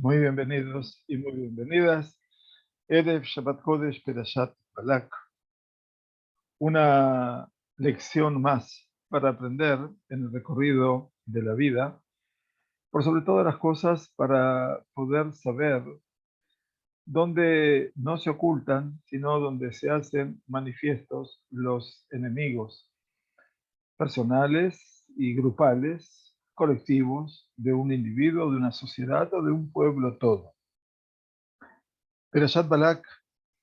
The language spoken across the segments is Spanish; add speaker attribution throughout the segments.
Speaker 1: Muy bienvenidos y muy bienvenidas. Erev Shabbat Kodesh Perashat Balak. Una lección más para aprender en el recorrido de la vida, por sobre todas las cosas para poder saber dónde no se ocultan, sino donde se hacen manifiestos los enemigos personales y grupales, colectivos, de un individuo, de una sociedad o de un pueblo todo. Perashat Balak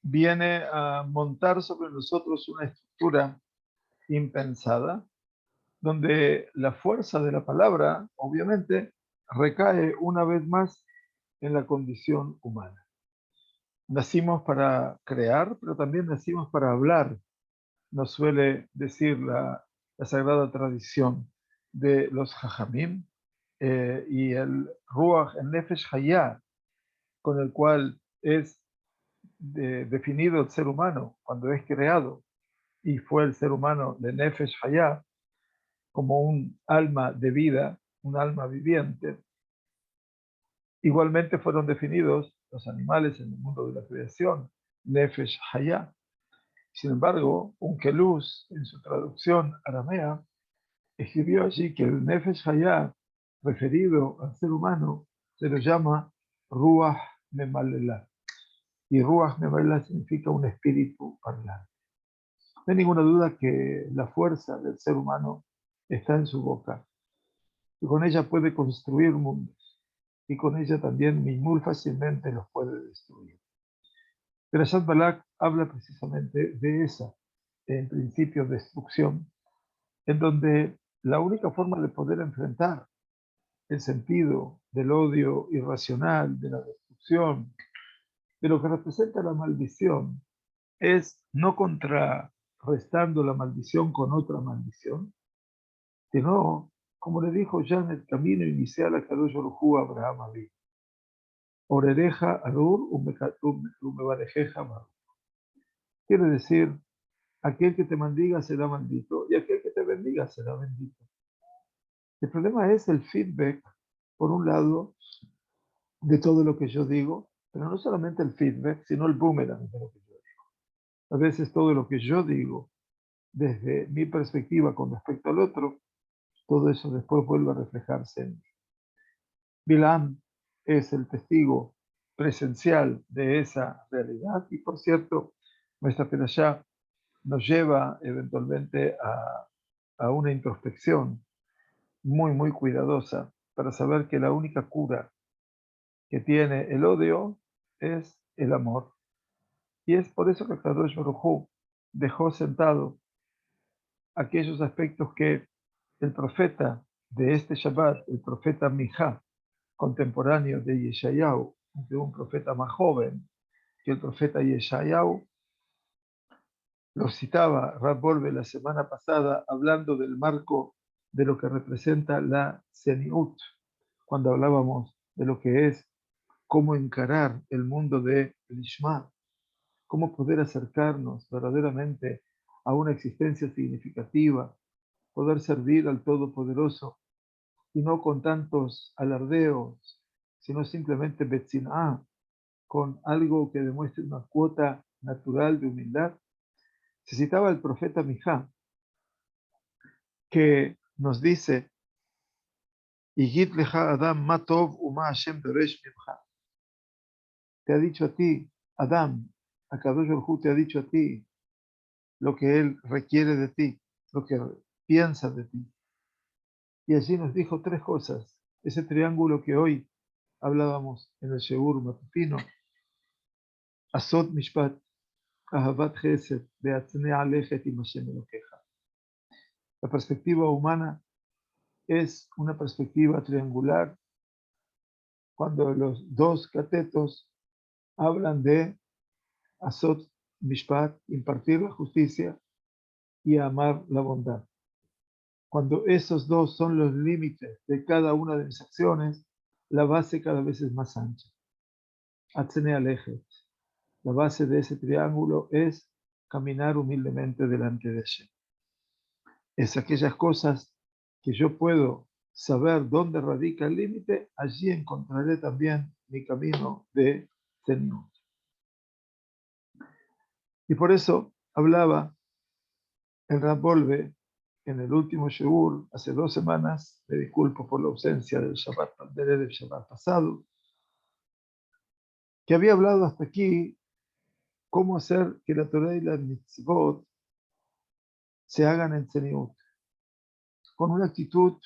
Speaker 1: viene a montar sobre nosotros una estructura impensada, donde la fuerza de la palabra, obviamente, recae una vez más en la condición humana. Nacimos para crear, pero también nacimos para hablar, nos suele decir la sagrada tradición de los Jajamim, y el Ruach, el Nefesh Hayah, con el cual es definido el ser humano cuando es creado, y fue el ser humano de Nefesh Hayah, como un alma de vida, un alma viviente. Igualmente fueron definidos los animales en el mundo de la creación, Nefesh Hayah. Sin embargo, Unkeluz, en su traducción aramea, escribió allí que el Nefesh Hayah, referido al ser humano, se lo llama Ruach Memalela. Y Ruach Memalela significa un espíritu parlante. No hay ninguna duda que la fuerza del ser humano está en su boca, y con ella puede construir mundos, y con ella también muy fácilmente los puede destruir. Pero Perashat Balak habla precisamente de esa, en principio, destrucción, en donde la única forma de poder enfrentar el sentido del odio irracional, de la destrucción, de lo que representa la maldición, es no contrarrestando la maldición con otra maldición, sino, como le dijo ya en el camino inicial a Kadosh Baruj Hu a Abraham Avinu, Orereja Arur Umevarejeja Baruch. Quiere decir, aquel que te maldiga será maldito y aquel que te bendiga será bendito. El problema es el feedback, por un lado, de todo lo que yo digo, pero no solamente el feedback, sino el boomerang de lo que yo digo. A veces todo lo que yo digo, desde mi perspectiva con respecto al otro, todo eso después vuelve a reflejarse en mí. Bilam es el testigo presencial de esa realidad y, por cierto, nuestra perashá nos lleva eventualmente a una introspección muy cuidadosa para saber que la única cura que tiene el odio es el amor. Y es por eso que Kadosh Baruj Hu dejó sentado aquellos aspectos que el profeta de este Shabbat, el profeta Mijá, contemporáneo de Yeshayahu, de un profeta más joven que el profeta Yeshayahu, lo citaba Rab Borbe la semana pasada, hablando del marco de lo que representa la Seniut, cuando hablábamos de lo que es cómo encarar el mundo de Lishma, cómo poder acercarnos verdaderamente a una existencia significativa, poder servir al Todopoderoso, y no con tantos alardeos, sino simplemente Betzinah, con algo que demuestre una cuota natural de humildad. Se citaba el profeta Mijá, que nos dice, Yigit lecha Adam ma tov uma Hashem doresh mimcha. Te ha dicho a ti, Adam, Akadosh Baruj Hu te ha dicho a ti lo que él requiere de ti, lo que piensa de ti. Y allí nos dijo tres cosas, ese triángulo que hoy hablábamos en el Sheur matutino: Asot Mishpat, Ahavat Chesed, Beatzne Alechet im Hashem Elokeja. La perspectiva humana es una perspectiva triangular cuando los dos catetos hablan de Asot Mishpat, impartir la justicia, y amar la bondad. Cuando esos dos son los límites de cada una de mis acciones, la base cada vez es más ancha. Atzene Alechet. La base de ese triángulo es caminar humildemente delante de Hashem. Es aquellas cosas que yo puedo saber dónde radica el límite, allí encontraré también mi camino de Tzeniut. Y por eso hablaba el Rab Wolbe en el último Shiur, hace 2 semanas, me disculpo por la ausencia del Shabbat pasado, que había hablado hasta aquí cómo hacer que la Torah y la mitzvot se hagan en Tzeniut, con una actitud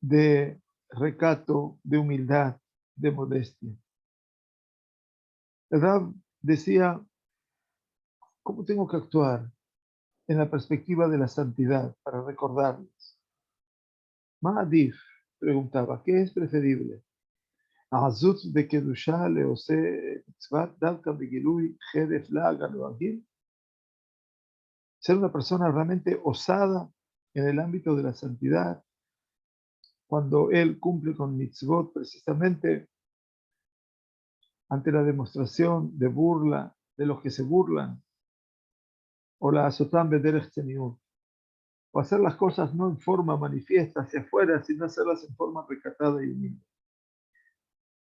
Speaker 1: de recato, de humildad, de modestia. El Rab decía, ¿cómo tengo que actuar en la perspectiva de la santidad para recordarles? Ma'adif preguntaba, ¿qué es preferible? Azut de Kedusha leose mitzvat davka begilui jeref laga loagil. Ser una persona realmente osada en el ámbito de la santidad, cuando él cumple con mitzvot precisamente ante la demostración de burla de los que se burlan, o la azotam bederech tzeniut, o hacer las cosas no en forma manifiesta hacia afuera, sino hacerlas en forma recatada y humilde.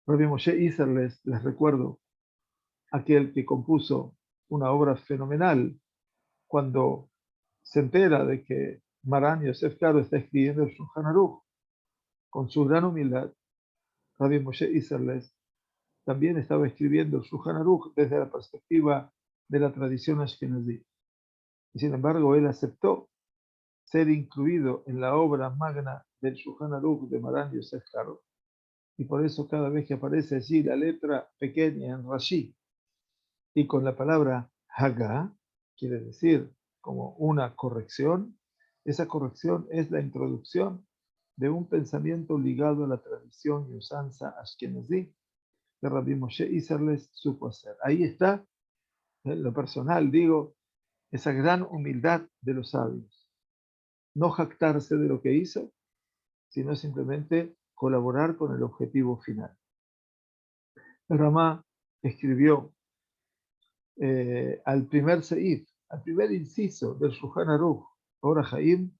Speaker 1: Rabbi Moshe Isserles, les recuerdo, aquel que compuso una obra fenomenal cuando se entera de que Maran Yosef Karo está escribiendo el Shulchan Aruch, con su gran humildad, Rabbi Moshe Isserles también estaba escribiendo el Shulchan Aruch desde la perspectiva de la tradición ashkenazí. Y sin embargo, él aceptó ser incluido en la obra magna del Shulchan Aruch de Maran Yosef Karo. Y por eso cada vez que aparece allí la letra pequeña en Rashi y con la palabra Haga, quiere decir como una corrección, esa corrección es la introducción de un pensamiento ligado a la tradición y usanza ashkenazí que Rabbi Moshe Isserles supo hacer. Ahí está, en lo personal digo, esa gran humildad de los sabios. No jactarse de lo que hizo, sino simplemente colaborar con el objetivo final. El Ramá escribió al primer seif, al primer inciso del Shulchan Aruch, Ora Haim,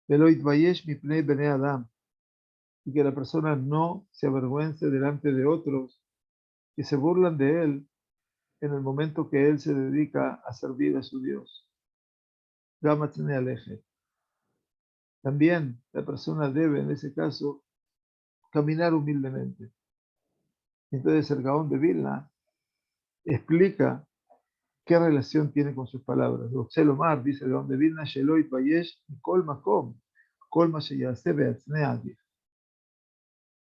Speaker 1: Velo Yitbayesh Mipnei Bnei Adam, y que la persona no se avergüence delante de otros que se burlan de él en el momento que él se dedica a servir a su Dios. Gamatzne Aleje. También la persona debe, en ese caso, caminar humildemente. Entonces el Gaón de Vilna explica qué relación tiene con sus palabras. Lomar, dice el Gaón de Vilna, Sheloit Bayesh, Kol Makom, Kol Masheyase Beatzne Adif.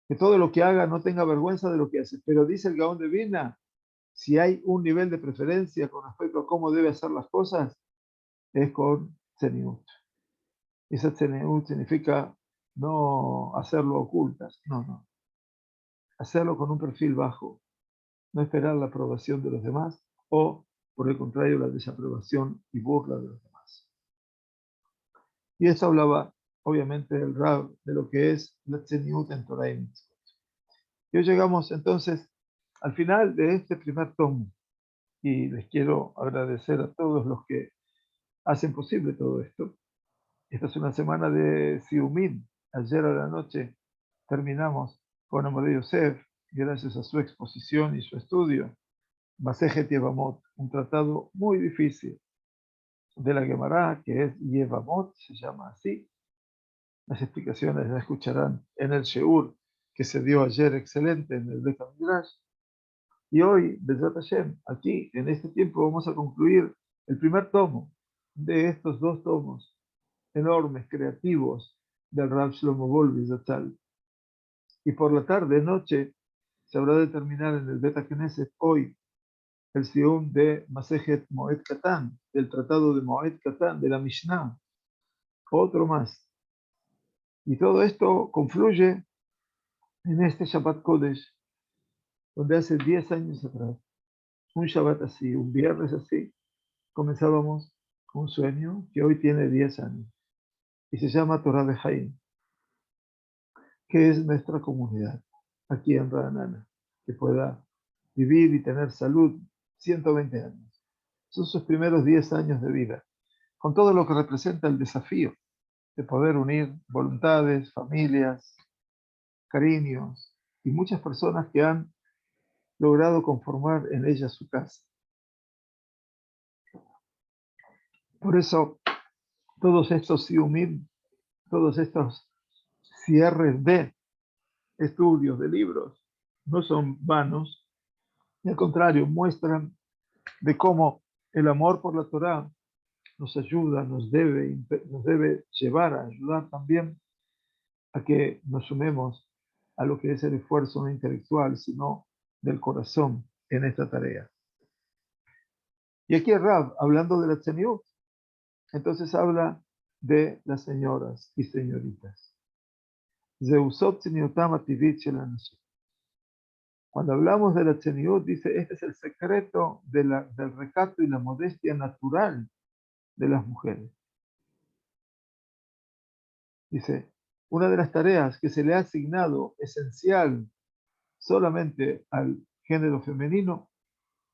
Speaker 1: Que todo lo que haga no tenga vergüenza de lo que hace. Pero dice el Gaón de Vilna, si hay un nivel de preferencia con respecto a cómo debe hacer las cosas, es con Tzeniut. Esa Tzeniut significa no hacerlo ocultas, no. Hacerlo con un perfil bajo, no esperar la aprobación de los demás o, por el contrario, la desaprobación y burla de los demás. Y eso hablaba, obviamente, el Rab de lo que es la Tzeniut en Torah y Mitzvot. Y hoy llegamos entonces al final de este primer tomo y les quiero agradecer a todos los que hacen posible todo esto. Esta es una semana de Siumín. Ayer a la noche terminamos con Amadei Yosef, gracias a su exposición y su estudio. Masejet Yevamot, un tratado muy difícil de la Gemara, que es Yevamot, se llama así. Las explicaciones las escucharán en el Sheur que se dio ayer, excelente, en el Bet Midrash. Y hoy, Bezrat Hashem, aquí, en este tiempo, vamos a concluir el primer tomo de estos 2 tomos enormes, creativos, del Rav Shlomo Wolbe Zatzal. Y por la tarde, noche, se habrá de terminar en el Bet Knesset hoy el Sium de Masejet Moed Katan, del tratado de Moed Katan, de la Mishnah, otro más. Y todo esto confluye en este Shabbat Kodesh, donde hace 10 años atrás, un Shabbat así, un viernes así, comenzábamos un sueño que hoy tiene 10 años y se llama Torah de Haim, que es nuestra comunidad aquí en Ranana, que pueda vivir y tener salud 120 años. Son sus primeros 10 años de vida, con todo lo que representa el desafío de poder unir voluntades, familias, cariños, y muchas personas que han logrado conformar en ella su casa. Por eso, todos estos siumim, todos estos cierres de estudios, de libros, no son vanos, y al contrario, muestran de cómo el amor por la Torá nos ayuda, nos debe llevar a ayudar también a que nos sumemos a lo que es el esfuerzo no intelectual, sino del corazón en esta tarea. Y aquí Rab, hablando de la tzeniut, entonces habla de las señoras y señoritas. Zeusot tzeniutam ativit shel hanashim. Cuando hablamos de la tzeniut, dice, este es el secreto del recato y la modestia natural de las mujeres. Dice, una de las tareas que se le ha asignado esencial solamente al género femenino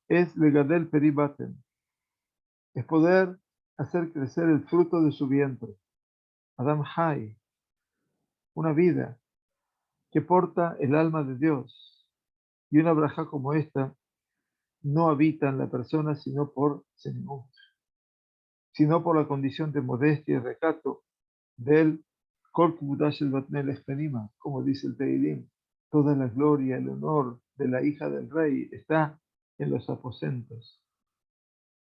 Speaker 1: es legadel peribaten, es poder hacer crecer el fruto de su vientre. Adam Hay, una vida que porta el alma de Dios. Y una braja como esta no habita en la persona sino por Zenimut, sino por la condición de modestia y recato del Kol Kvudash el Batnel Espenima, como dice el Teilim. Toda la gloria, el honor de la hija del rey está en los aposentos.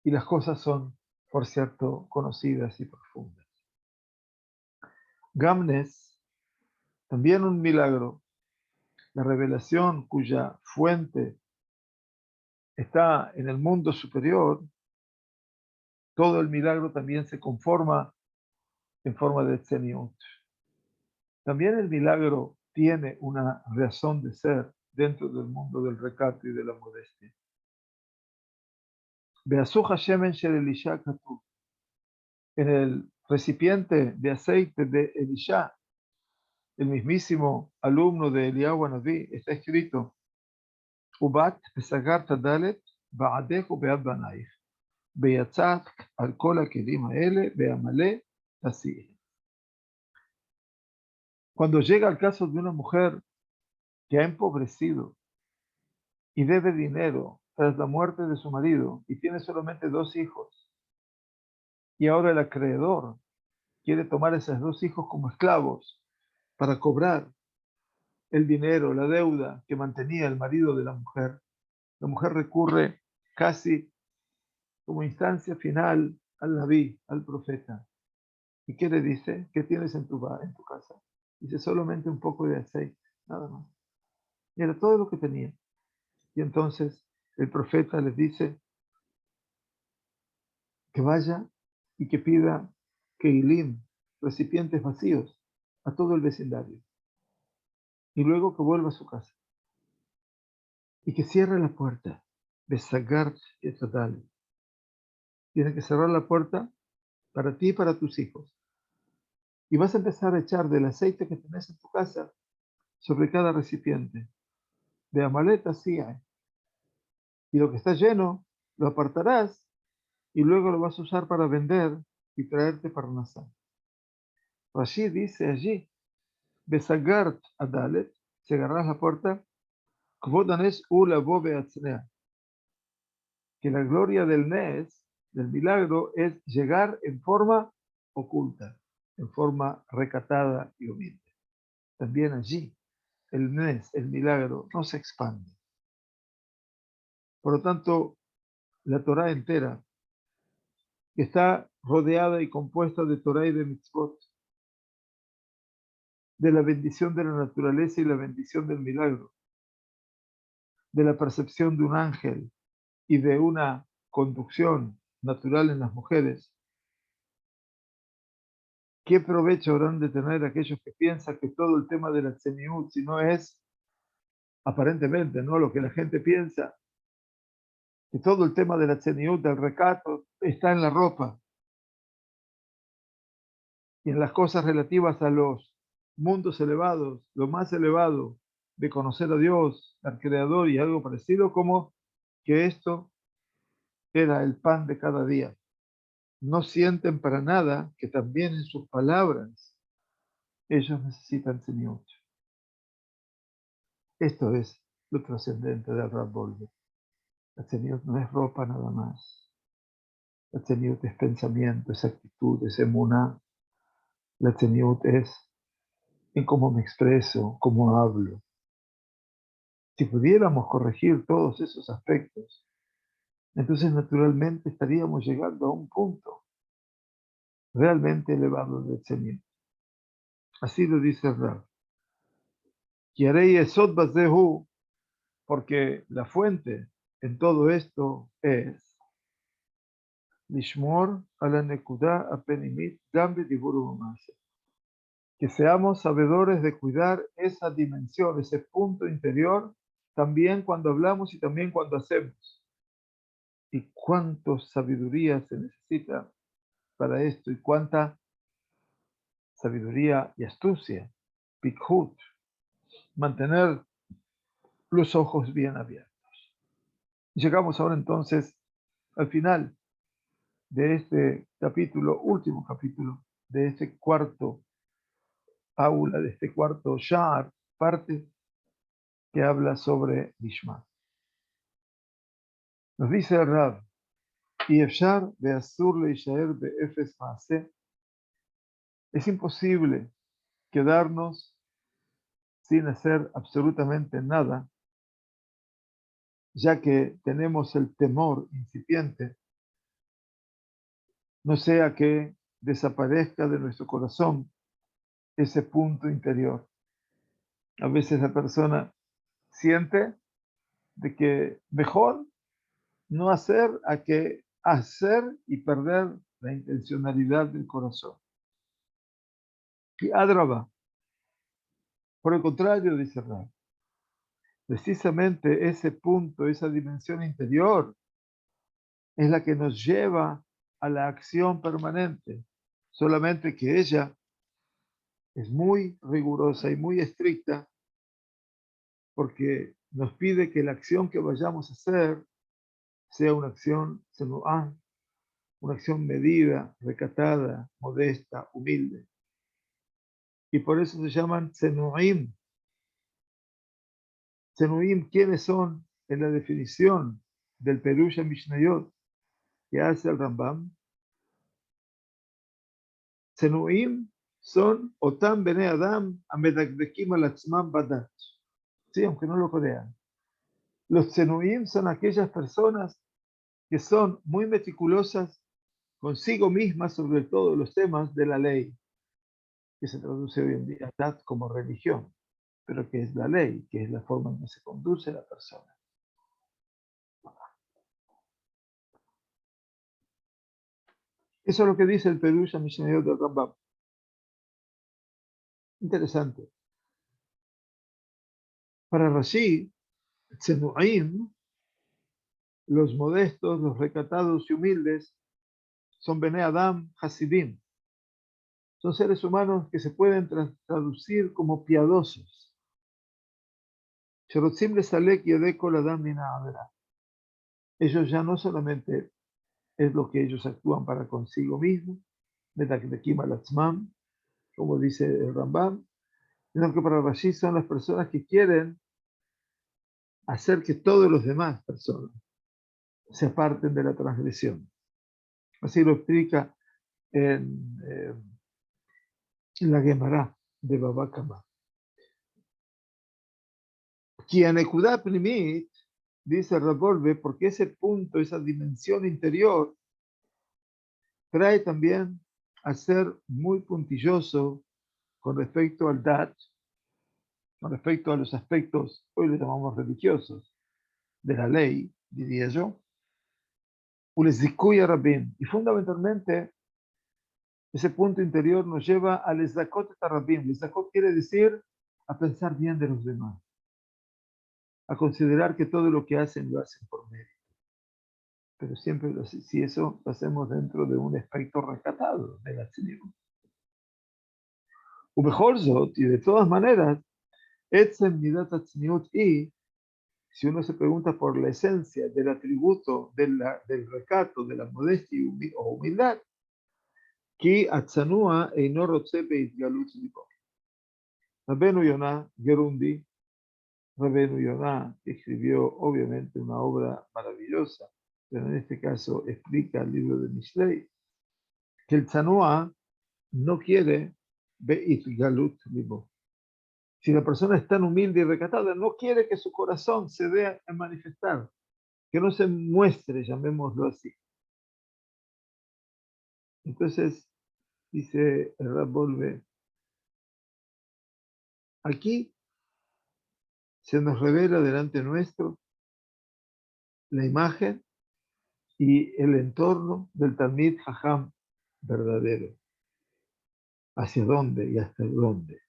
Speaker 1: Y las cosas son, por cierto, conocidas y profundas. Gamnes, también un milagro, la revelación cuya fuente está en el mundo superior, todo el milagro también se conforma en forma de tzeniut. También el milagro tiene una razón de ser dentro del mundo del recato y de la modestia. Be'azu hashemen shel Elisha katuv. En el recipiente de aceite de Elisha, el mismísimo alumno de Eliyahu Hanaví, está escrito: Ubat besagar tadalet ba'adech ubead banaich, beyatzat al kol hakelim haele be'amale tasih. Cuando llega el caso de una mujer que ha empobrecido y debe dinero tras la muerte de su marido y tiene solamente 2 hijos, y ahora el acreedor quiere tomar a esos 2 hijos como esclavos para cobrar el dinero, la deuda que mantenía el marido de la mujer recurre casi como instancia final al Naví, al profeta. ¿Y qué le dice? ¿Qué tienes en tu casa? Dice, solamente un poco de aceite, nada más. Y era todo lo que tenía. Y entonces el profeta les dice que vaya y que pida keilim, recipientes vacíos, a todo el vecindario. Y luego que vuelva a su casa. Y que cierre la puerta. Besagar estatal. Tiene que cerrar la puerta para ti y para tus hijos. Y vas a empezar a echar del aceite que tenés en tu casa sobre cada recipiente. De amaleta sí hay. Y lo que está lleno, lo apartarás y luego lo vas a usar para vender y traerte para Nasá. Rashi dice allí, Besagart Adalet, si agarras la puerta, Kvodanes Ula Bobe Atznea, que la gloria del Nes, del milagro, es llegar en forma oculta, en forma recatada y humilde. También allí, el Nes, el milagro, no se expande. Por lo tanto, la Torah entera, que está rodeada y compuesta de Torah y de mitzvot, de la bendición de la naturaleza y la bendición del milagro, de la percepción de un ángel y de una conducción natural en las mujeres, ¿qué provecho habrán de tener aquellos que piensan que todo el tema de la tzeniut, si no es aparentemente, no lo que la gente piensa, que todo el tema de la tzeniut, del recato, está en la ropa y en las cosas relativas a los mundos elevados, lo más elevado de conocer a Dios, al Creador y algo parecido, como que esto era el pan de cada día. No sienten para nada que también en sus palabras ellos necesitan tzeniut. Esto es lo trascendente del Rav Wolbe. La tzeniut no es ropa nada más. La tzeniut es pensamiento, es actitud, es emuná. La tzeniut es en cómo me expreso, cómo hablo. Si pudiéramos corregir todos esos aspectos, entonces naturalmente estaríamos llegando a un punto realmente elevado del tzeniut. Así lo dice el Rav. Yarei esod bazehu, porque la fuente en todo esto es Lishmor a la nekuda apenimit gam bedibbur u'b'maaseh. Que seamos sabedores de cuidar esa dimensión, ese punto interior, también cuando hablamos y también cuando hacemos. Y cuánta sabiduría se necesita para esto, y cuánta sabiduría y astucia, pikhut, mantener los ojos bien abiertos. Llegamos ahora entonces al final de este capítulo, último capítulo, de este cuarto aula, de este cuarto shar, parte que habla sobre Lishma. Nos dice el Rab, y Efshar be'asur leishaer be'efes maaseh, es imposible quedarnos sin hacer absolutamente nada, ya que tenemos el temor incipiente, no sea que desaparezca de nuestro corazón ese punto interior. A veces la persona siente de que mejor no hacer a que hacer y perder la intencionalidad del corazón. Y Adraba, por el contrario, dice Rab, precisamente ese punto, esa dimensión interior, es la que nos lleva a la acción permanente, solamente que ella es muy rigurosa y muy estricta porque nos pide que la acción que vayamos a hacer sea una acción senuá, una acción medida, recatada, modesta, humilde. Y por eso se llaman senuim. Senuim, ¿quiénes son en la definición del Perusha Mishnayot que hace el Rambam? Senuim son Otam Bene Adam Amedakdekim al Atzmam Badat. Sí, aunque no lo crean. Los Senuim son aquellas personas que son muy meticulosas consigo mismas sobre todos los temas de la ley, que se traduce hoy en día Dat como religión, pero que es la ley, que es la forma en que se conduce la persona. Eso es lo que dice el Perusha Mishnayot del Rambam. Interesante. Para Rashi, Tzenu'im, los modestos, los recatados y humildes, son Bene Adam Hasidim. Son seres humanos que se pueden traducir como piadosos. Sherotzim lesalek yedei kol adam min ha'avera. Ellos ya no solamente es lo que ellos actúan para consigo mismos, Medakdekim al Atzmam, como dice el Rambam, sino que para Rashi son las personas que quieren hacer que todos los demás personas se aparten de la transgresión. Así lo explica en la Gemara de Baba Kama. Quien Ekudá Primit, dice Rav Wolbe, porque ese punto, esa dimensión interior, trae también a ser muy puntilloso con respecto al Dat, con respecto a los aspectos, hoy le llamamos religiosos, de la ley, diría yo, Ulezikuya Rabin. Y fundamentalmente, ese punto interior nos lleva al Ezakot Tarabim. Ezakot quiere decir a pensar bien de los demás, a considerar que todo lo que hacen lo hacen por mérito. Pero siempre, si eso lo hacemos dentro de un aspecto rescatado de la tzniut. Ubeholzot, y de todas maneras, Etzem Midat Tzniut, y si uno se pregunta por la esencia del atributo del recato, de la modestia o humildad, Ki Atzanua Eino Rotze Beitgalut Libo. Rabbeinu Yonah Gerundi, Rabbeinu Yonah, que escribió obviamente una obra maravillosa, pero en este caso explica el libro de Mishlei, que el Tzanuá no quiere Beit Galut Libo. Si la persona es tan humilde y recatada, no quiere que su corazón se dé a manifestar, que no se muestre, llamémoslo así. Entonces, dice el Rab Volve, aquí se nos revela delante nuestro la imagen y el entorno del Talmid Jajam verdadero. ¿Hacia dónde y hasta dónde?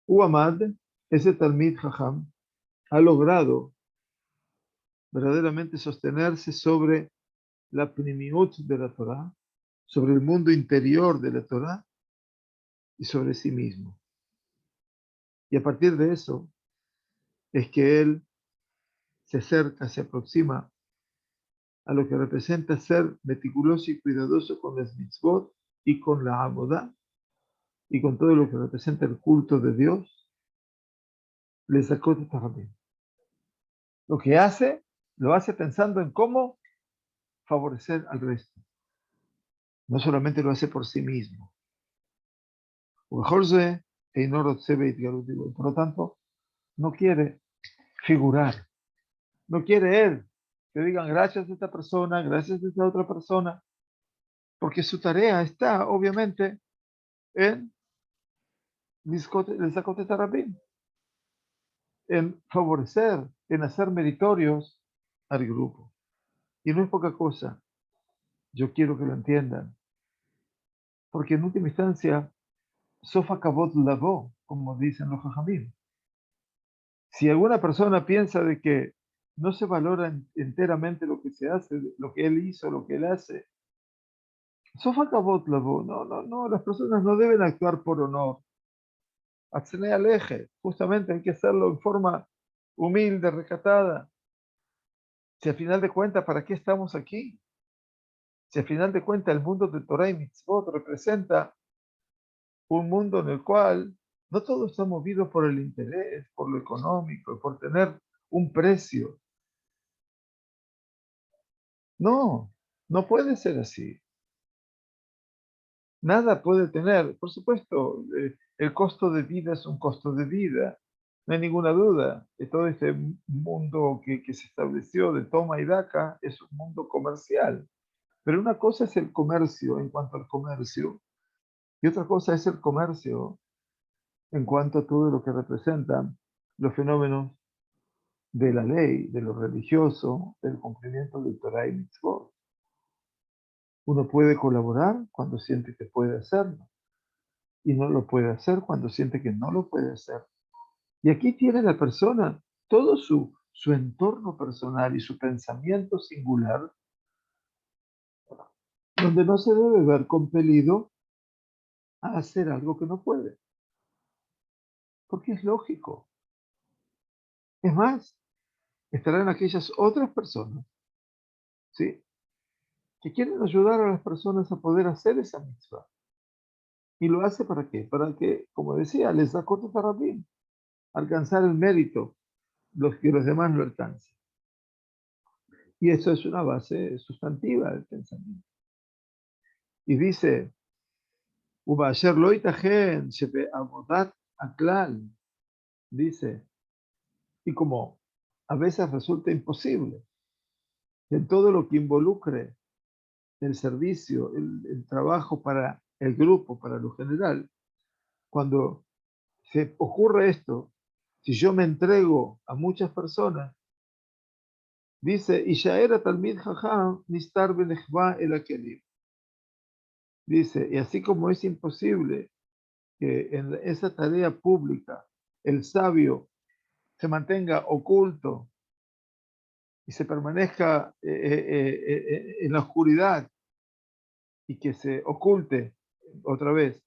Speaker 1: Uamad, ese Talmid Jajam, ha logrado verdaderamente sostenerse sobre la primiut de la Torah, sobre el mundo interior de la Torah y sobre sí mismo. Y a partir de eso es que él se acerca, se aproxima a lo que representa ser meticuloso y cuidadoso con las mitzvot y con la abodá y con todo lo que representa el culto de Dios, le sacó de Tarabim. Lo que hace, lo hace pensando en cómo favorecer al resto. No solamente lo hace por sí mismo. Por lo tanto, no quiere figurar. No quiere él que digan gracias a esta persona, gracias a esta otra persona, porque su tarea está, obviamente, en el Zacote Tarabim, en favorecer, en hacer meritorios al grupo. Y no es poca cosa. Yo quiero que lo entiendan. Porque en última instancia, Sofa Kabot Lavo, como dicen los Jajamim. Si alguna persona piensa de que no se valora enteramente lo que se hace, lo que él hizo, lo que él hace, Sofa Kabot Lavo, no, las personas no deben actuar por honor. Atzene aleje, justamente hay que hacerlo en forma humilde, recatada. Si al final de cuentas, ¿para qué estamos aquí? Si al final de cuentas el mundo de Torah y Mitzvot representa un mundo en el cual no todo está movido por el interés, por lo económico, por tener un precio. No, no puede ser así. Nada puede tener, por supuesto, el costo de vida es un costo de vida. No hay ninguna duda que todo este mundo que se estableció de toma y daca es un mundo comercial. Pero una cosa es el comercio en cuanto al comercio y otra cosa es el comercio en cuanto a todo lo que representan los fenómenos de la ley, de lo religioso, del cumplimiento del Torah y Mitzvot. Uno puede colaborar cuando siente que puede hacerlo y no lo puede hacer cuando siente que no lo puede hacer. Y aquí tiene la persona todo su entorno personal y su pensamiento singular, donde no se debe ver compelido a hacer algo que no puede, porque es lógico. Es más, estarán aquellas otras personas, ¿sí?, que quieren ayudar a las personas a poder hacer esa mitzvah. ¿Y lo hace para qué? Para que, como decía, les da corto tarabín, alcanzar el mérito, los que los demás lo alcancen. Y eso es una base sustantiva del pensamiento. Y dice, Ubasher lo itajen, shepe abodat aklal, dice, y como a veces resulta imposible, que en todo lo que involucre el servicio, el trabajo para el grupo, para lo general, cuando se ocurre esto, si yo me entrego a muchas personas, dice, Ishaera Talmid Jajam Nistar Benechva el Akelim. Dice, y así como es imposible que en esa tarea pública el sabio se mantenga oculto y se permanezca en la oscuridad y que se oculte otra vez,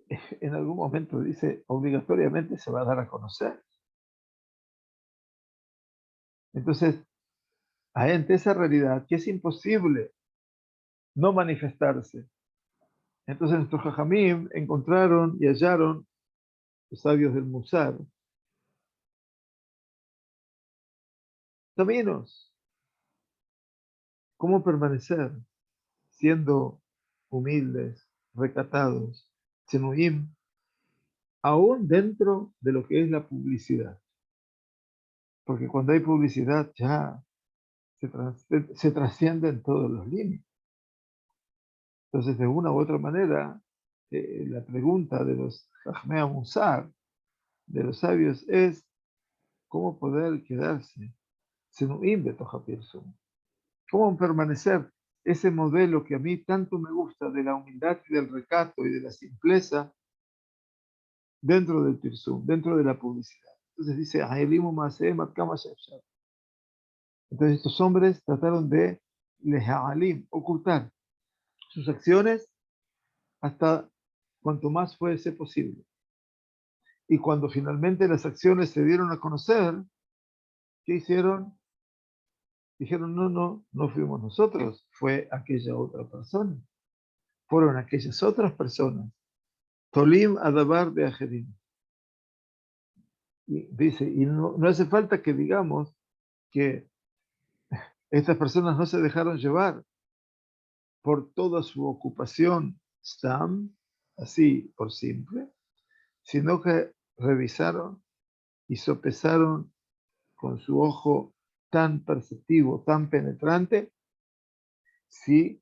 Speaker 1: en algún momento dice, obligatoriamente se va a dar a conocer. Entonces, ante esa realidad que es imposible no manifestarse, entonces nuestros jajamim encontraron y hallaron, los sabios del Musar, caminos. ¿Cómo permanecer siendo humildes, recatados, tzenuim, aún dentro de lo que es la publicidad? Porque cuando hay publicidad ya se trascienden todos los límites. Entonces, de una u otra manera, la pregunta de los Jajmea Musar, de los sabios, es cómo poder quedarse tzenuim betoja pirsum. ¿Cómo permanecer ese modelo que a mí tanto me gusta de la humildad y del recato y de la simpleza dentro del pirsum, dentro de la publicidad? Entonces dice, "Ha'elimu ma'asehem ad kama she'efshar". Entonces estos hombres trataron de leha'alim, ocultar sus acciones hasta cuanto más fuese posible. Y cuando finalmente las acciones se dieron a conocer, ¿qué hicieron? Dijeron, no, no, no fuimos nosotros, fue aquella otra persona. Fueron aquellas otras personas. Tolim Adabar de Ajerim. Y dice, y no hace falta que digamos que estas personas no se dejaron llevar por toda su ocupación Stam, así por simple, sino que revisaron y sopesaron con su ojo tan perceptivo, tan penetrante, si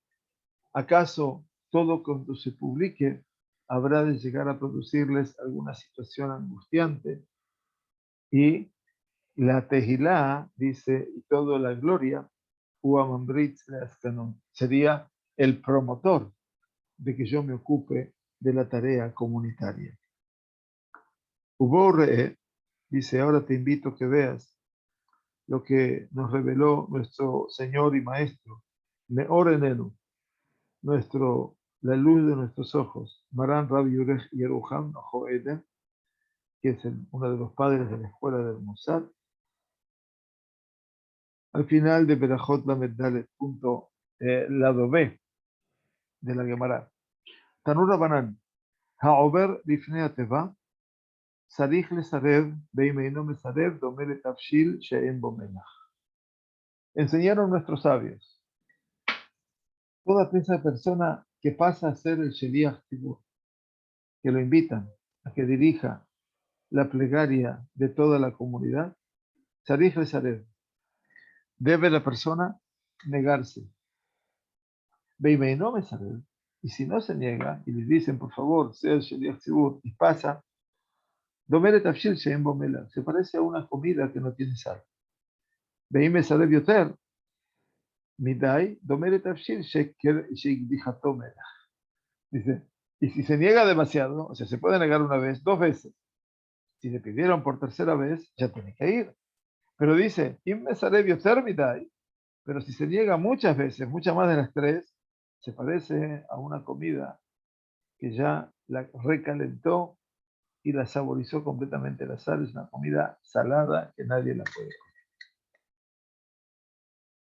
Speaker 1: acaso todo cuando se publique habrá de llegar a producirles alguna situación angustiante. Y la Tejilá dice, y toda la gloria, sería el promotor de que yo me ocupe de la tarea comunitaria. Uborre dice, ahora te invito a que veas lo que nos reveló nuestro Señor y Maestro, Meor Enenu, la luz de nuestros ojos, Maran Rabbi Yeruham Joeder, que es uno de los padres de la escuela del Mossad, al final de Berajot Lamed Dalet, punto lado B de la Gemara. Tanura Banan, Haober Lifnei Ateva, Sarich Lesarev, Beimeino Mesarev, Domer Tafshil, She'en Bomelach. Enseñaron nuestros sabios. Toda esa persona que pasa a ser el Sheliach Tzibur, que lo invitan a que dirija la plegaria de toda la comunidad, Sarich Lesarev, debe la persona negarse. Beimeino Mesarev. Y si no se niega y les dicen, por favor, sea el Sheliach Tzibur, y pasa, Domer Tafshil She'en Bomelach, se parece a una comida que no tiene sal. Beim Mesarev Yoter, Midai, Domer Tafshil Sheikdijato Melach. Dice, y si se niega demasiado, o sea, se puede negar una vez, dos veces. Si le pidieron por tercera vez, ya tiene que ir. Pero dice, pero si se niega muchas veces, muchas más de las tres, se parece a una comida que ya la recalentó y la saborizó completamente. La sal es una comida salada que nadie la puede comer.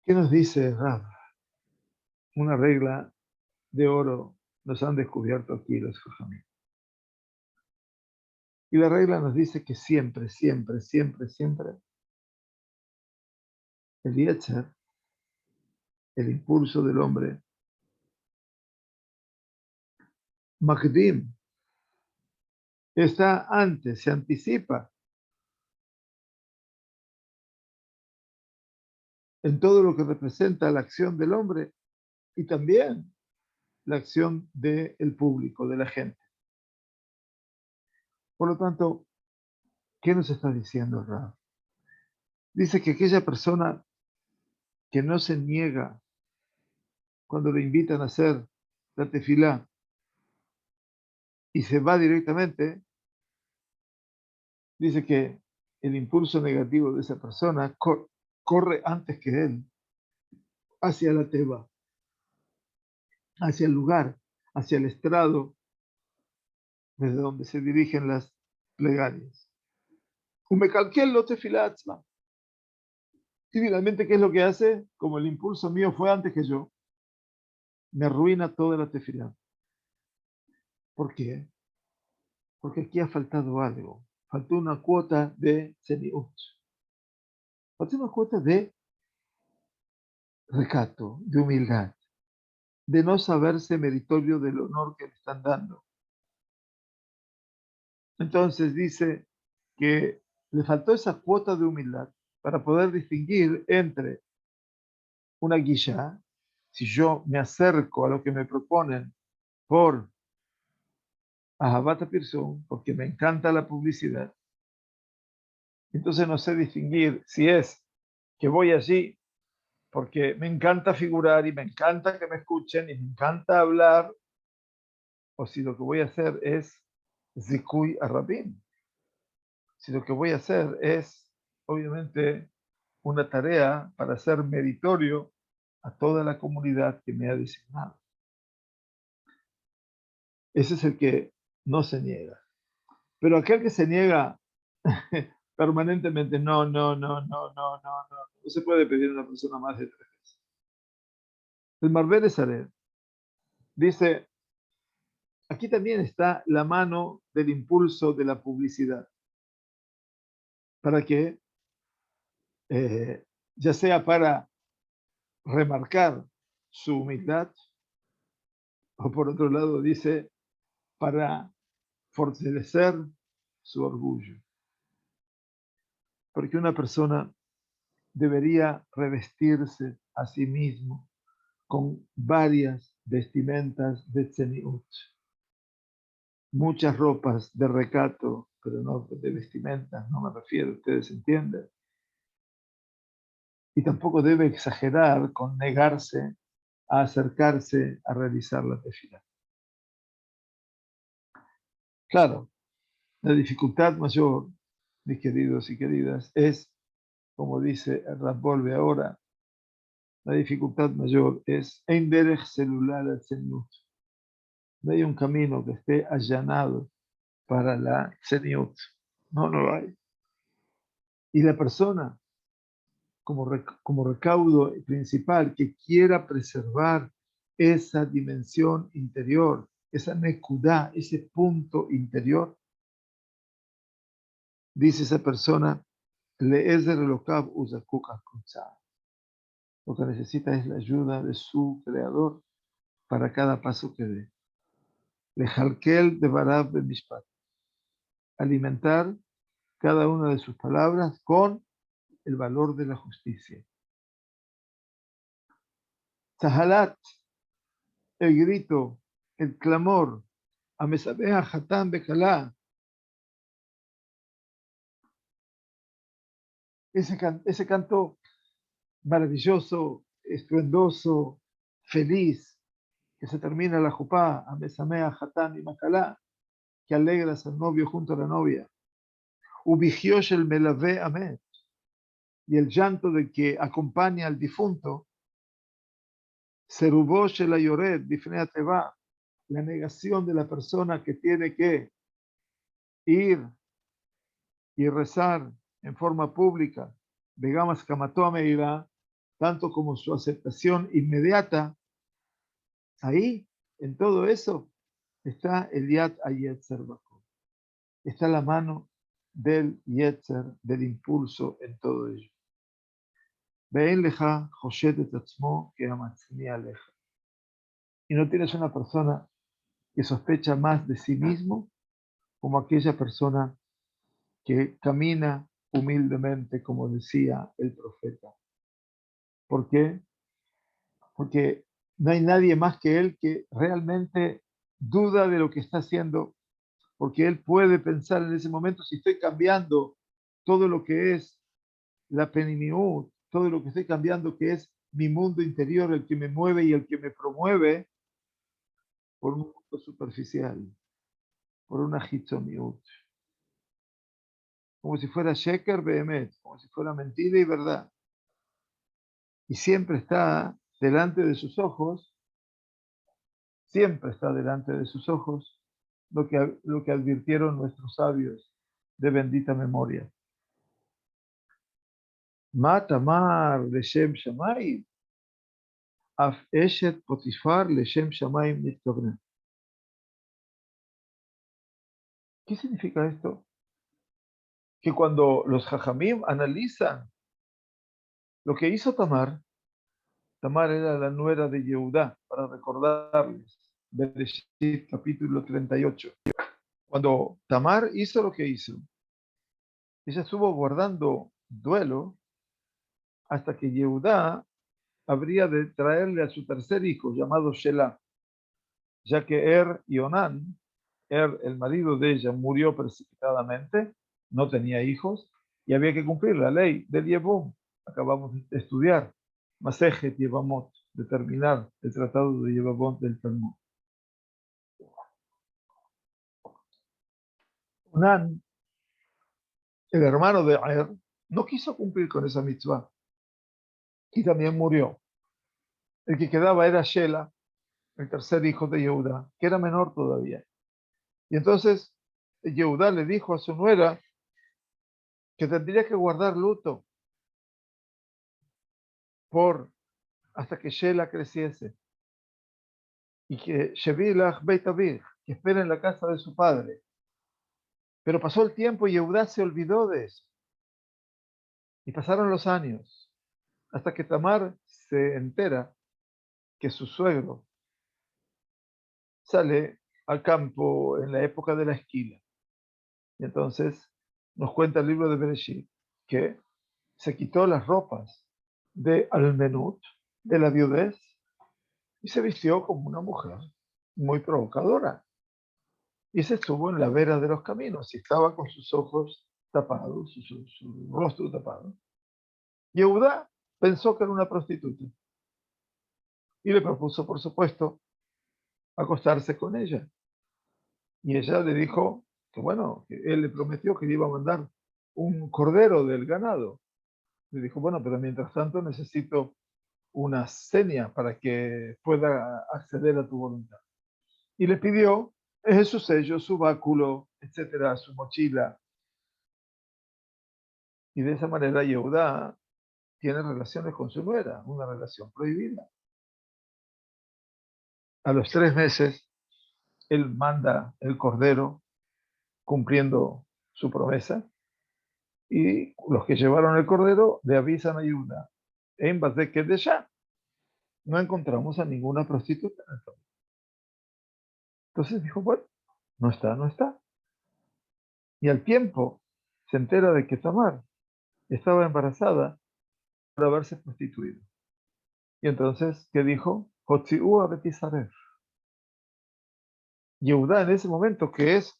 Speaker 1: ¿Qué nos dice Rav? Una regla de oro nos han descubierto aquí los Jajamim. Y la regla nos dice que siempre, siempre, siempre, siempre el Yetzer, el impulso del hombre, Makdim, está antes, se anticipa en todo lo que representa la acción del hombre y también la acción del público, de la gente. Por lo tanto, ¿qué nos está diciendo Rab? Dice que aquella persona que no se niega cuando le invitan a hacer la tefilá y se va directamente, dice que el impulso negativo de esa persona corre antes que él hacia la teba, hacia el lugar, hacia el estrado desde donde se dirigen las plegarias. Y finalmente, ¿qué es lo que hace? Como el impulso mío fue antes que yo, me arruina toda la tefilá. ¿Por qué? Porque aquí ha faltado algo. Faltó una cuota de tzeniut. Hacer una cuota de recato, de humildad, de no saberse meritorio del honor que le están dando. Entonces dice que le faltó esa cuota de humildad para poder distinguir entre una guilla, si yo me acerco a lo que me proponen por Ahabat Pirsum, porque me encanta la publicidad, entonces no sé distinguir si es que voy allí porque me encanta figurar y me encanta que me escuchen y me encanta hablar, o si lo que voy a hacer es Zikuy Arabim, si lo que voy a hacer es, obviamente, una tarea para ser meritorio a toda la comunidad que me ha designado. Ese es el que no se niega. Pero aquel que se niega permanentemente, no, no, no, no, no, no, no, no se puede pedir a una persona más de 3 veces. El Marvé de Sared dice, aquí también está la mano del impulso de la publicidad, para que, ya sea para remarcar su humildad, o por otro lado dice, para fortalecer su orgullo. Porque una persona debería revestirse a sí mismo con varias vestimentas de tzeniut, muchas ropas de recato, pero no de vestimentas, no me refiero, ustedes entienden. Y tampoco debe exagerar con negarse a acercarse a realizar la tefila. Claro, la dificultad mayor, mis queridos y queridas, es, como dice el Rambolve ahora, la dificultad mayor es en derech celular al tzeniut. No hay un camino que esté allanado para la tzeniut. No lo hay. Y la persona, como recaudo principal, que quiera preservar esa dimensión interior, esa nekudá, ese punto interior, dice esa persona, leezer elokav uzakuk al-kutzah. Lo que necesita es la ayuda de su creador para cada paso que dé. Lejalkel de Barab de Mishpat. Alimentar cada una de sus palabras con el valor de la justicia. Sahalat, el grito, el clamor, Amesabea Hatán Bekalá, ese canto maravilloso, estruendoso, feliz, que se termina la jupá, Amesamea Hatán y Macalá, que alegras al novio junto a la novia. Ubigiosh el Melave Amet, y el llanto de que acompaña al difunto, Serubosh el Ayoret, Bifnei Teva, la negación de la persona que tiene que ir y rezar en forma pública, digamos, Kamato Meirá, tanto como su aceptación inmediata, ahí, en todo eso, está el Yad Ayetzer Bako. Está la mano del Yetzer, del impulso en todo ello. Ve'en leja Joshet et atzmo que amatzmi aleja. Y no tienes una persona que sospecha más de sí mismo como aquella persona que camina humildemente, como decía el profeta. ¿Por qué? Porque no hay nadie más que él que realmente duda de lo que está haciendo, porque él puede pensar en ese momento, si estoy cambiando todo lo que es la penimiut, todo lo que estoy cambiando, que es mi mundo interior, el que me mueve y el que me promueve, por un mundo superficial, por una hitzoniut, como si fuera sheker behemet, como si fuera mentira y verdad. Y siempre está delante de sus ojos lo que advirtieron nuestros sabios de bendita memoria. Matamar leshem shamayim, af eshet potifar leshem shamayim nitkavne. ¿Qué significa esto? Que cuando los jajamim analizan Lo que hizo Tamar era la nuera de Yehudá, para recordarles, Bereshit capítulo 38. Cuando Tamar hizo lo que hizo, ella estuvo guardando duelo hasta que Yehudá habría de traerle a su tercer hijo, llamado Shelah, ya que y Onán, el marido de ella, murió precipitadamente, no tenía hijos, y había que cumplir la ley del Yevom. Acabamos de estudiar, Masejet Yevamot, de terminar el tratado de Yevamot del Talmud. Onán, el hermano de no quiso cumplir con esa mitzvah, y también murió. El que quedaba era Shelah, el tercer hijo de Yehudá, que era menor todavía. Y entonces Yehudá le dijo a su nuera que tendría que guardar luto hasta que Shelah creciese, y que Shevilach Beit Avich, que espera en la casa de su padre. Pero pasó el tiempo y Yehudá se olvidó de eso. Y pasaron los años, hasta que Tamar se entera que su suegro sale al campo en la época de la esquila. Y entonces nos cuenta el libro de Bereshit que se quitó las ropas de Almenut, de la viudez, y se vistió como una mujer muy provocadora. Y se estuvo en la vera de los caminos y estaba con sus ojos tapados, su rostro tapado. Yehudá pensó que era una prostituta y le propuso, por supuesto, acostarse con ella. Y ella le dijo que bueno, que él le prometió que le iba a mandar un cordero del ganado. Le dijo, bueno, pero mientras tanto necesito una seña para que pueda acceder a tu voluntad. Y le pidió su sello, su báculo, etcétera, su mochila. Y de esa manera Yehudá tiene relaciones con su nuera, una relación prohibida. A los 3 meses, él manda el cordero cumpliendo su promesa, y los que llevaron el cordero le avisan a Yehudá, en base que de ya no encontramos a ninguna prostituta. Entonces dijo, bueno, no está, no está. Y al tiempo se entera de que Tamar estaba embarazada por haberse prostituido. Y entonces, ¿qué dijo? Hotziú Betisaref. Yehudá en ese momento, que es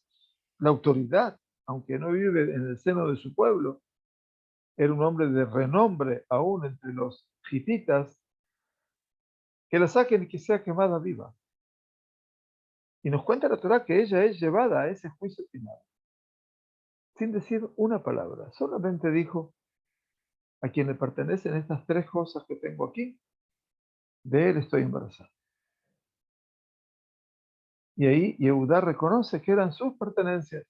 Speaker 1: la autoridad, aunque no vive en el seno de su pueblo, era un hombre de renombre aún entre los hititas, que la saquen y que sea quemada viva. Y nos cuenta la Torá que ella es llevada a ese juicio final, sin decir una palabra. Solamente dijo, a quien le pertenecen estas 3 cosas que tengo aquí, de él estoy embarazada. Y ahí Yehudá reconoce que eran sus pertenencias.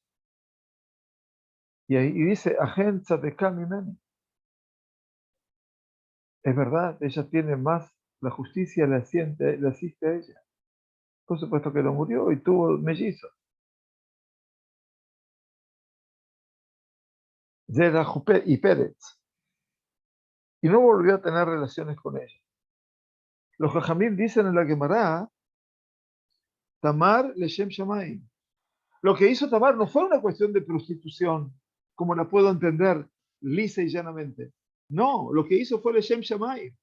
Speaker 1: Y ahí dice, Agencia de Kamimeni. Es verdad, ella tiene más, la justicia le asiste a ella. Por supuesto que no murió y tuvo mellizos. Zerah y Pérez. Y no volvió a tener relaciones con ella. Los Jajamim dicen en la Gemara, Tamar Leshem Shamayim. Lo que hizo Tamar no fue una cuestión de prostitución, como la puedo entender lisa y llanamente. No, lo que hizo fue Leshem Shamayim.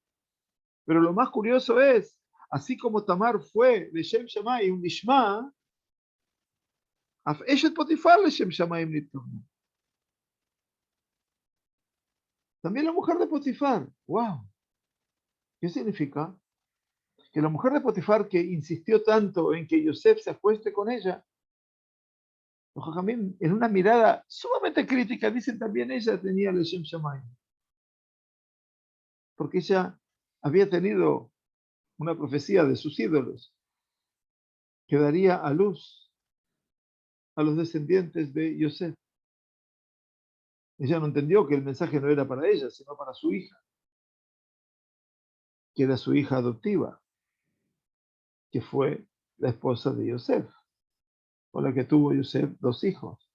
Speaker 1: Pero lo más curioso es, así como Tamar fue Leshem Shamayim, un Nishma, Eshet Potifar Leshem Shamayim Nittorna. También la mujer de Potifar. ¡Wow! ¿Qué significa? Que la mujer de Potifar, que insistió tanto en que Yosef se acueste con ella, los Jajamim, en una mirada sumamente crítica, dicen también ella tenía Leshem Shamayim. Porque ella había tenido una profecía de sus ídolos que daría a luz a los descendientes de Yosef. Ella no entendió que el mensaje no era para ella, sino para su hija, que era su hija adoptiva, que fue la esposa de Yosef, con la que tuvo Yosef 2 hijos.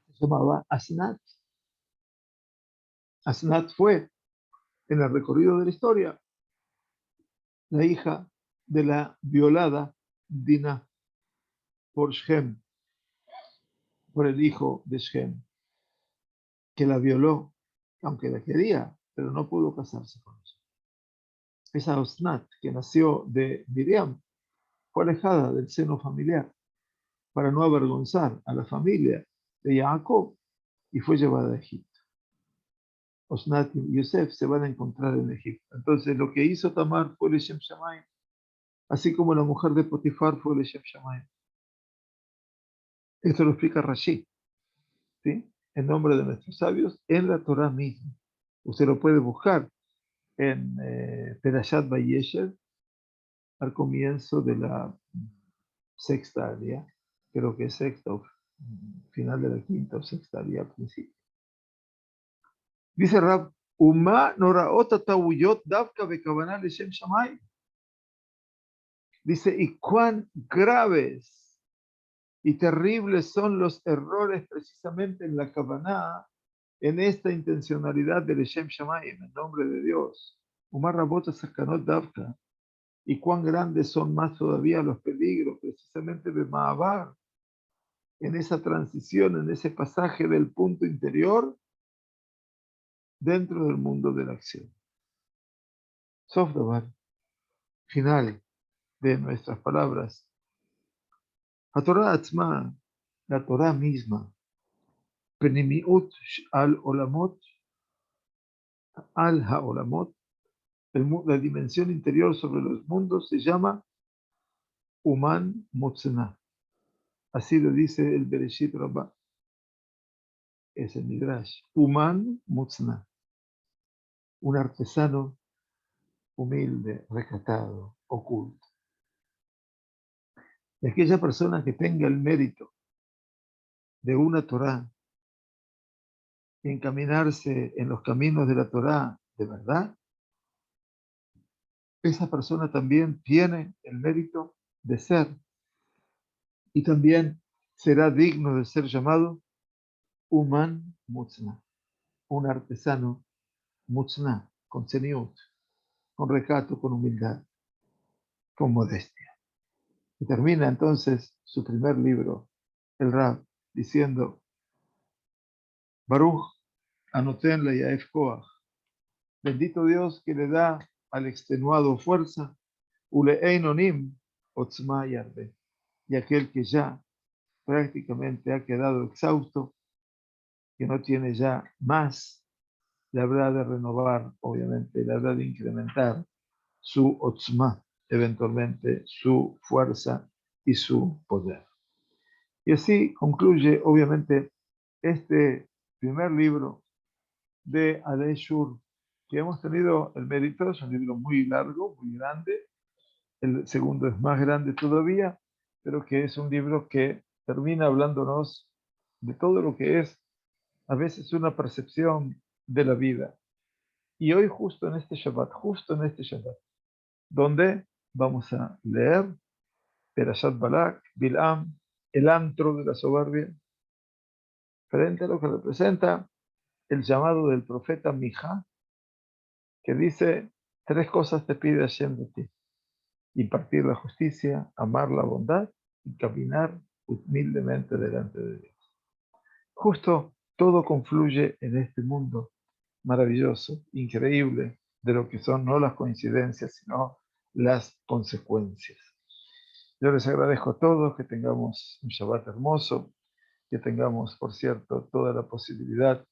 Speaker 1: Se llamaba Asnat. Asnat fue, en el recorrido de la historia, la hija de la violada Dina por Shem, por el hijo de Shem, que la violó, aunque la quería, pero no pudo casarse con ella. Esa Asnat, que nació de Miriam, fue alejada del seno familiar para no avergonzar a la familia de Jacob y fue llevada a Egipto. Osnat y Yosef se van a encontrar en Egipto. Entonces, lo que hizo Tamar fue Leshem Shamayim, así como la mujer de Potifar fue Leshem Shamayim. Esto lo explica Rashi, ¿sí? En nombre de nuestros sabios, en la Torah misma. Usted lo puede buscar en Perashat Vayeshev, al comienzo de la sexta área, creo que es sexta o final de la quinta o sexta área al principio. Dice Rab, Uma noraot atawuyot davka bekavana leshem shamayim. Dice, y cuán graves y terribles son los errores precisamente en la Kavaná, en esta intencionalidad del Leshem Shamayim, en nombre de Dios. Umar Rabota Sakanot Davka. Y cuán grandes son más todavía los peligros, precisamente de Maabar, en esa transición, en ese pasaje del punto interior dentro del mundo de la acción. Sofdabar, final de nuestras palabras. La Torah Atzma, la Torah misma, Penimiut al Olamot, al Haolamot, la dimensión interior sobre los mundos se llama Uman Motzna. Así lo dice el Bereshit Rabbah, es el Midrash. Uman Motzna, un artesano humilde, recatado, oculto. Y aquella persona que tenga el mérito de una Torah, encaminarse en los caminos de la Torah de verdad, esa persona también tiene el mérito de ser y también será digno de ser llamado Uman Mutzna, un artesano Mutzna, con seniut, con recato, con humildad, con modestia. Y termina entonces su primer libro, el Rab, diciendo, Baruch anoten la Yaef Koach, bendito Dios que le da al extenuado fuerza, Uleeinonim Otzma Yarde, y aquel que ya prácticamente ha quedado exhausto, que no tiene ya más, le habrá de renovar, obviamente, le habrá de incrementar su otzma, eventualmente su fuerza y su poder. Y así concluye, obviamente, este primer libro de Adei Shur, que hemos tenido el mérito, es un libro muy largo, muy grande, el segundo es más grande todavía, pero que es un libro que termina hablándonos de todo lo que es a veces una percepción de la vida. Y hoy justo en este Shabbat, donde vamos a leer Perashat Balak, Bilam, el antro de la soberbia, frente a lo que representa el llamado del profeta Mija, que dice, tres cosas te pide Hashem de ti: impartir la justicia, amar la bondad y caminar humildemente delante de Dios. Justo todo confluye en este mundo maravilloso, increíble, de lo que son no las coincidencias, sino las consecuencias. Yo les agradezco a todos, que tengamos un Shabbat hermoso, que tengamos, por cierto, toda la posibilidad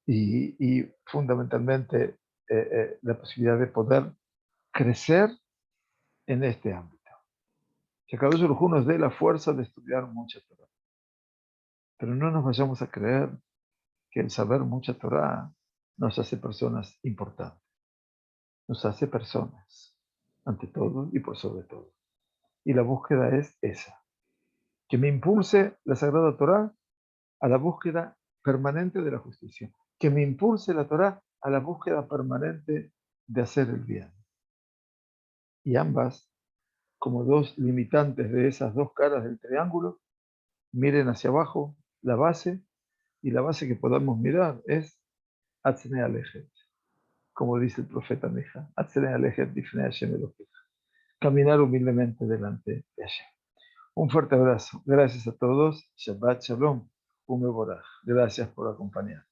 Speaker 1: y fundamentalmente la posibilidad de poder crecer en este ámbito. Que cada uno nos dé la fuerza de estudiar mucha Torah. Pero no nos vayamos a creer que el saber mucha Torah nos hace personas importantes. Nos hace personas, ante todo y por sobre todo. Y la búsqueda es esa. Que me impulse la Sagrada Torah a la búsqueda permanente de la justicia. Que me impulse la Torah a la búsqueda permanente de hacer el bien. Y ambas, como dos limitantes de esas dos caras del triángulo, miren hacia abajo la base Y la base que podamos mirar es Atzne Alejet, como dice el profeta Mija, Atzne Alejet Difnei Hashem Elohim. Caminar humildemente delante de Hashem. Un fuerte abrazo. Gracias a todos. Shabbat Shalom. Umeborach. Gracias por acompañar.